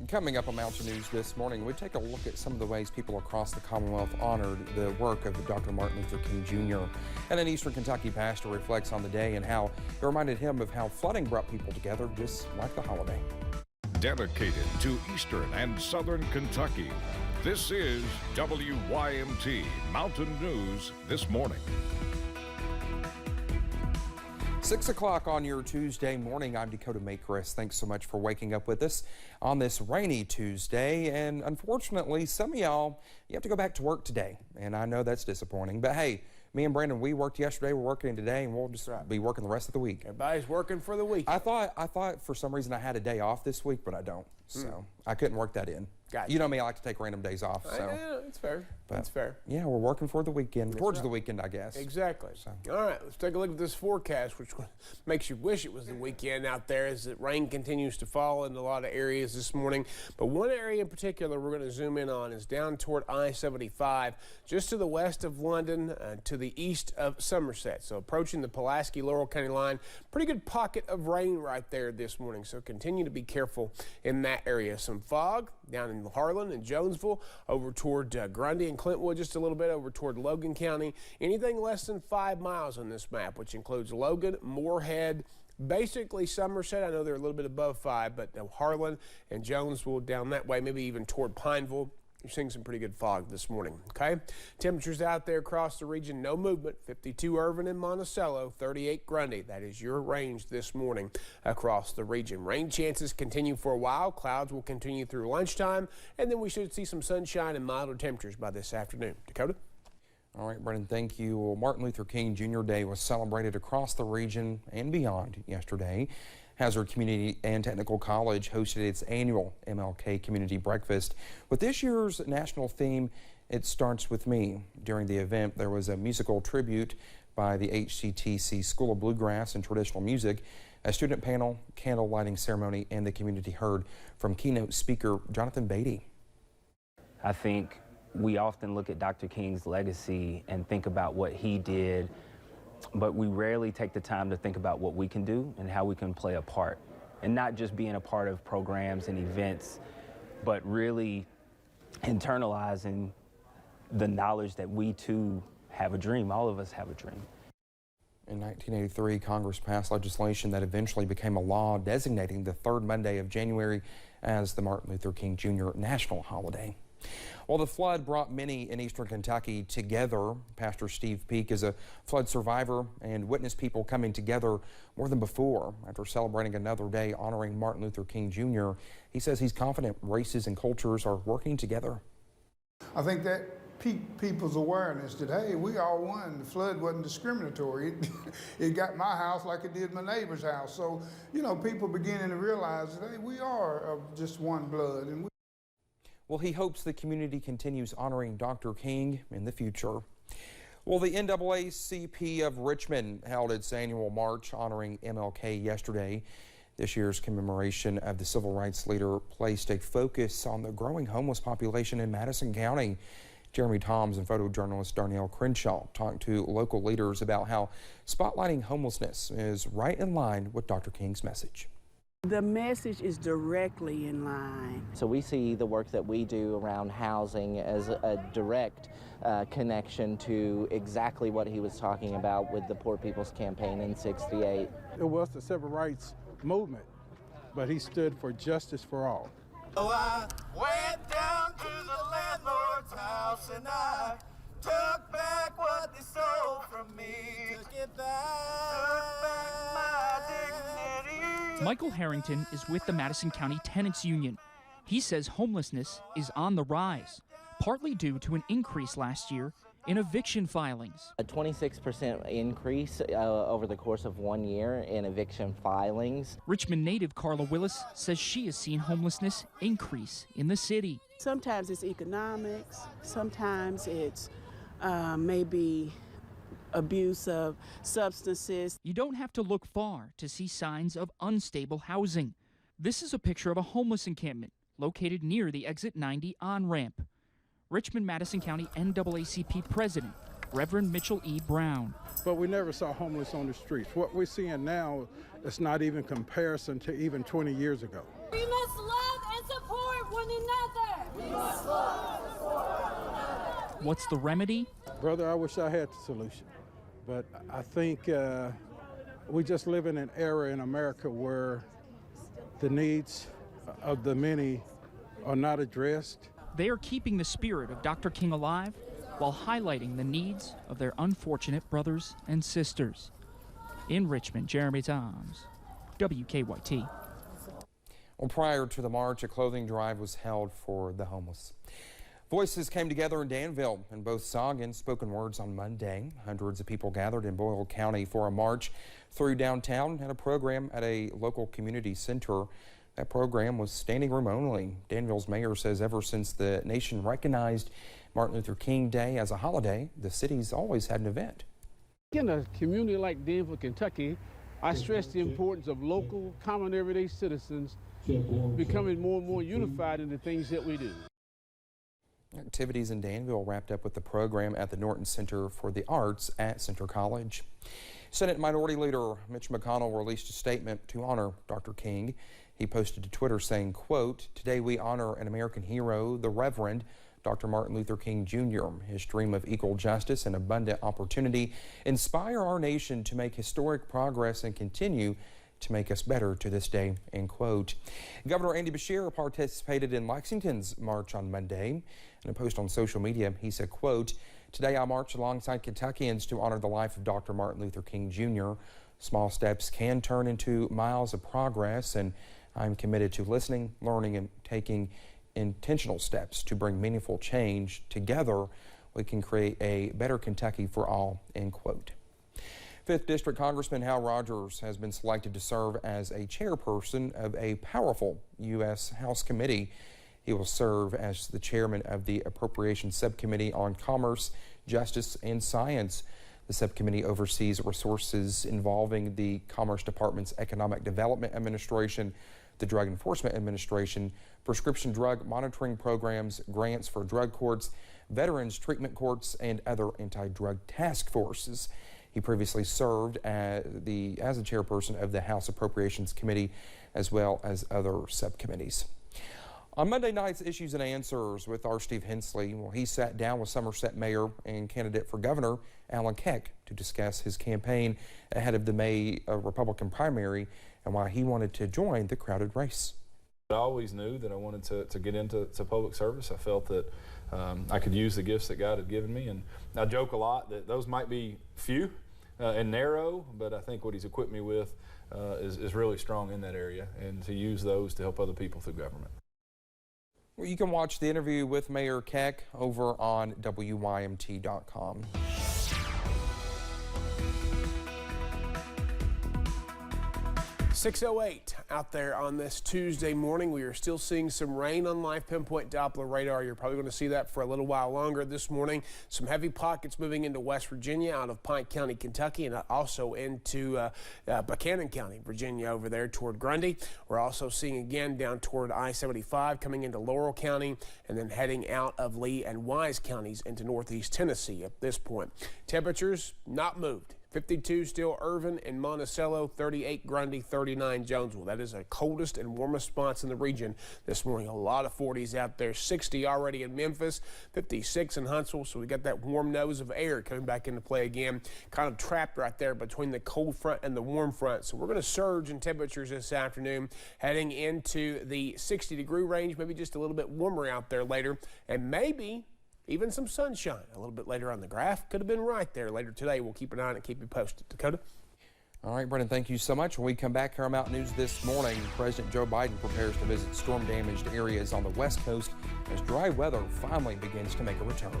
Coming up on Mountain News this morning, we take a look at some of the ways people across the Commonwealth honored the work of Dr. Martin Luther King Jr. And an Eastern Kentucky pastor reflects on the day and how it reminded him of how flooding brought people together just like the holiday. Dedicated to Eastern and Southern Kentucky, this is WYMT Mountain News this morning. 6 o'clock on your Tuesday morning. I'm Dakota Makris. Thanks so much for waking up with us on this rainy Tuesday. And unfortunately, some of y'all, you have to go back to work today. And I know that's disappointing. But hey, me and Brandon, we worked yesterday, we're working today, and we'll just be working the rest of the week. Everybody's working for the week. I thought for some reason I had a day off this week, but I don't. So I couldn't work that in. Gotcha. You know me, I like to take random days off. So yeah, it's fair. That's fair. Yeah, we're working for the weekend, towards the weekend, I guess. Exactly. So. All right, let's take a look at this forecast, which makes you wish it was the weekend out there, as the rain continues to fall in a lot of areas this morning. But one area in particular we're going to zoom in on is down toward I-75, just to the west of London, to the east of Somerset. So approaching the Pulaski-Laurel County line, pretty good pocket of rain right there this morning. So continue to be careful in that area. Some fog down in Harlan and Jonesville, over toward Grundy and Clintwood, just a little bit over toward Logan County. Anything less than 5 miles on this map, which includes Logan, Moorhead, basically Somerset. I know they're a little bit above 5, but Harlan and Jonesville down that way, maybe even toward Pineville. You're seeing some pretty good fog this morning, okay? Temperatures out there across the region, no movement. 52 Irvin and Monticello, 38 Grundy. That is your range this morning across the region. Rain chances continue for a while. Clouds will continue through lunchtime, and then we should see some sunshine and milder temperatures by this afternoon. Dakota? All right, Brendan, thank you. Well, Martin Luther King Jr. Day was celebrated across the region and beyond yesterday. Hazard Community and Technical College hosted its annual MLK Community Breakfast. With this year's national theme, It Starts With Me. During the event, there was a musical tribute by the HCTC School of Bluegrass and Traditional Music, a student panel, candle lighting ceremony, and the community heard from keynote speaker Jonathan Beatty. I think we often look at Dr. King's legacy and think about what he did, but we rarely take the time to think about what we can do and how we can play a part. And not just being a part of programs and events, but really internalizing the knowledge that we too have a dream. All of us have a dream. In 1983, Congress passed legislation that eventually became a law designating the third Monday of January as the Martin Luther King Jr. national holiday. Well, the flood brought many in Eastern Kentucky together. Pastor Steve Peak is a flood survivor and witnessed people coming together more than before. After celebrating another day honoring Martin Luther King Jr., he says he's confident races and cultures are working together. I think that piqued people's awareness that, hey, we all won. The flood wasn't discriminatory. It got my house like it did my neighbor's house. So, you know, people beginning to realize that, hey, we are of just one blood. And well, he hopes the community continues honoring Dr. King in the future. Well, the NAACP of Richmond held its annual march honoring MLK yesterday. This year's commemoration of the civil rights leader placed a focus on the growing homeless population in Madison County. Jeremy Toms and photojournalist Darnell Crenshaw talked to local leaders about how spotlighting homelessness is right in line with Dr. King's message. The message is directly in line. So we see the work that we do around housing as a direct connection to exactly what he was talking about with the Poor People's Campaign in '68. It was the civil rights movement, but he stood for justice for all. So I went down to the landlord's house and I took back what they stole from me. Took back my dignity. Michael Harrington is with the Madison County Tenants Union. He says homelessness is on the rise, partly due to an increase last year in eviction filings. A 26% increase over the course of 1 year in eviction filings. Richmond native Carla Willis says she has seen homelessness increase in the city. Sometimes it's economics, sometimes it's maybe abuse of substances. You don't have to look far to see signs of unstable housing. This is a picture of a homeless encampment located near the Exit 90 on-ramp. Richmond Madison County NAACP President, Reverend Mitchell E. Brown. But we never saw homeless on the streets. What we're seeing now is not even comparison to even 20 years ago. We must love and support one another. We must love for one another. What's the remedy? Brother, I wish I had the solution, but I think we just live in an era in America where the needs of the many are not addressed. They are keeping the spirit of Dr. King alive while highlighting the needs of their unfortunate brothers and sisters. In Richmond, Jeremy Toms, WKYT. Well, prior to the march, a clothing drive was held for the homeless. Voices came together in Danville and both sung and spoken words on Monday. Hundreds of people gathered in Boyle County for a march through downtown and a program at a local community center. That program was standing room only. Danville's mayor says ever since the nation recognized Martin Luther King Day as a holiday, the city's always had an event. In a community like Danville, Kentucky, I stress the importance of local, common, everyday citizens becoming more and more unified in the things that we do. Activities in Danville wrapped up with the program at the Norton Center for the Arts at Centre College. Senate Minority Leader Mitch McConnell released a statement to honor Dr. King. He posted to Twitter saying, quote, "Today we honor an American hero, the Reverend Dr. Martin Luther King Jr. His dream of equal justice and abundant opportunity inspire our nation to make historic progress and continue to make us better to this day," end quote. Governor Andy Beshear participated in Lexington's march on Monday. In a post on social media, he said, quote, "Today I march alongside Kentuckians to honor the life of Dr. Martin Luther King Jr. Small steps can turn into miles of progress, and I'm committed to listening, learning, and taking intentional steps to bring meaningful change. Together, we can create a better Kentucky for all," end quote. 5th District Congressman Hal Rogers has been selected to serve as a chairperson of a powerful U.S. House committee. He will serve as the chairman of the Appropriations Subcommittee on Commerce, Justice, and Science. The subcommittee oversees resources involving the Commerce Department's Economic Development Administration, the Drug Enforcement Administration, prescription drug monitoring programs, grants for drug courts, veterans treatment courts, and other anti-drug task forces. He previously served as the chairperson of the House Appropriations Committee, as well as other subcommittees. On Monday night's Issues and Answers with our Steve Hensley, well, he sat down with Somerset Mayor and candidate for governor Alan Keck to discuss his campaign ahead of the May Republican primary and why he wanted to join the crowded race. I always knew that I wanted to get into public service. I felt that I could use the gifts that God had given me, and I joke a lot that those might be few and narrow, but I think what he's equipped me with is really strong in that area, and to use those to help other people through government. Well, you can watch the interview with Mayor Keck over on WYMT.com. 6:08 out there on this Tuesday morning. We are still seeing some rain on live pinpoint Doppler radar. You're probably going to see that for a little while longer this morning. Some heavy pockets moving into West Virginia out of Pike County, Kentucky, and also into Buchanan County, Virginia, over there toward Grundy. We're also seeing again down toward I-75 coming into Laurel County and then heading out of Lee and Wise counties into northeast Tennessee at this point. Temperatures not moved. 52 still Irvin and Monticello, 38 Grundy, 39 Jonesville. That is the coldest and warmest spots in the region this morning. A lot of 40s out there. 60 already in Memphis, 56 in Huntsville. So we got that warm nose of air coming back into play again. Kind of trapped right there between the cold front and the warm front. So we're going to surge in temperatures this afternoon, heading into the 60-degree range, maybe just a little bit warmer out there later, and maybe even some sunshine a little bit later on. The graph could have been right there later today. We'll keep an eye on it and keep you posted. Dakota? All right, Brendan, thank you so much. When we come back here on Mountain News this morning, President Joe Biden prepares to visit storm-damaged areas on the West Coast as dry weather finally begins to make a return.